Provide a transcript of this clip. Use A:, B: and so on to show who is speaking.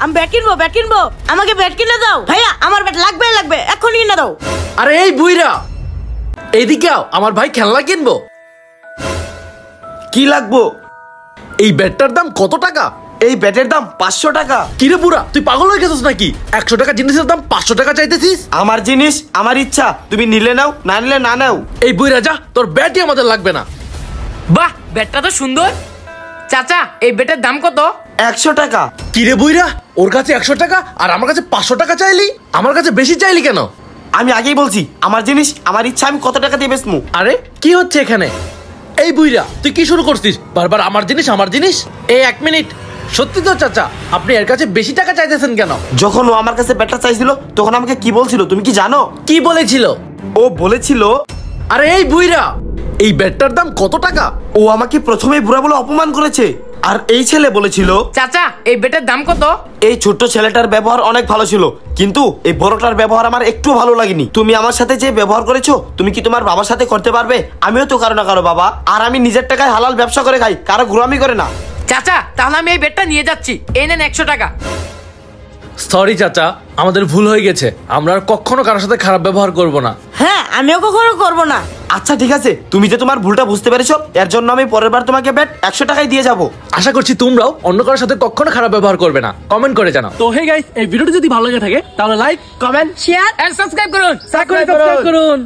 A: আমি ব্যাট কিনবো আমাকে ব্যাট কিনে দাও ভাইয়া, আমার ব্যাট লাগবে এখনই কিনে দাও।
B: আরে এই বুইরা এইদিকে আও, আমার ভাই খেলনা কিনবো।
C: কি লাগবো?
B: এই ব্যাটটার দাম কত টাকা?
C: এই ব্যাটের দাম 500 টাকা।
B: কিরে বুড়া, তুই পাগল হয়ে গেছিস নাকি? 100 টাকা জিনিসের দাম 500 টাকা চাইতেছিস?
C: আমার জিনিস আমার ইচ্ছা, তুমি নিলে নাও, না নিলে না নাও।
B: এই বুইরা যা, তোর ব্যাটই আমাদের লাগবে না।
D: বাহ, ব্যাটটা তো সুন্দর। চাচা, এই ব্যাটের দাম কত?
C: 100 টাকা।
B: কিরে বুইরা, ওর কাছে 100 টাকা আর আমার কাছে 500 টাকা চাইলি? আমার কাছে বেশি চাইলি কেন?
C: আমি আগেই বলছি আমার জিনিস আমার ইচ্ছা, আমি কত টাকা দিয়ে বেচমু।
B: আরে কি হচ্ছে এখানে? এই বুইরা তুই কি শুরু করছিস? বারবার আমার জিনিস। এই 1 মিনিট, সত্যি তো চাচা আপনি এর কাছে বেশি টাকা চাইতেছেন কেন?
C: যখন ও আমার কাছে ব্যাটটা চাইছিল তখন আমাকে কি বলছিল তুমি কি জানো?
B: কি বলেছিল?
C: ও বলেছিল,
B: আরে এই বুইরা, এই ব্যাটটার দাম কত টাকা?
C: ও আমাকে প্রথমেই বুড়া বলে অপমান করেছে। আর এই ছেলে বলেছিল,
D: চাচা এই ব্যাটের দাম কত?
C: এই ছোট্ট ছেলেটার ব্যবহার অনেক ভালো ছিল, কিন্তু এই বড়টার ব্যবহার আমার একটু ভালো লাগেনি। তুমি আমার সাথে যে ব্যবহার করেছো তুমি কি তোমার বাবার সাথে করতে পারবে? আমিও তো কারো না কারো বাবা, আর আমি নিজের টাকায় হালাল ব্যবসা করে খাই, কারো গুলামি করে না।
D: চাচা তাহলে আমি এই ব্যাটটা নিয়ে যাচ্ছি, এই নেন 100 টাকা।
B: সরি চাচা, আমাদের ভুল হয়ে গেছে, আমরা আর কখনো কারোর সাথে খারাপ ব্যবহার করব না।
A: হ্যাঁ, আমিও কখনো করবো না।
C: আচ্ছা ঠিক আছে, তুমি যে তোমার ভুলটা বুঝতে পেরেছো এর জন্য আমি পরের বার তোমাকে ব্যাট 100 টাকায় দিয়ে যাবো।
B: আশা করছি তোমরাও অন্য কারোর সাথে কখনো খারাপ ব্যবহার করবে না। কমেন্ট করে জানাও।
E: তো হে গাইস, এই ভিডিওটি যদি ভালো লেগে থাকে তাহলে like, comment,
D: share and subscribe করুন।
E: সাবস্ক্রাইব করুন।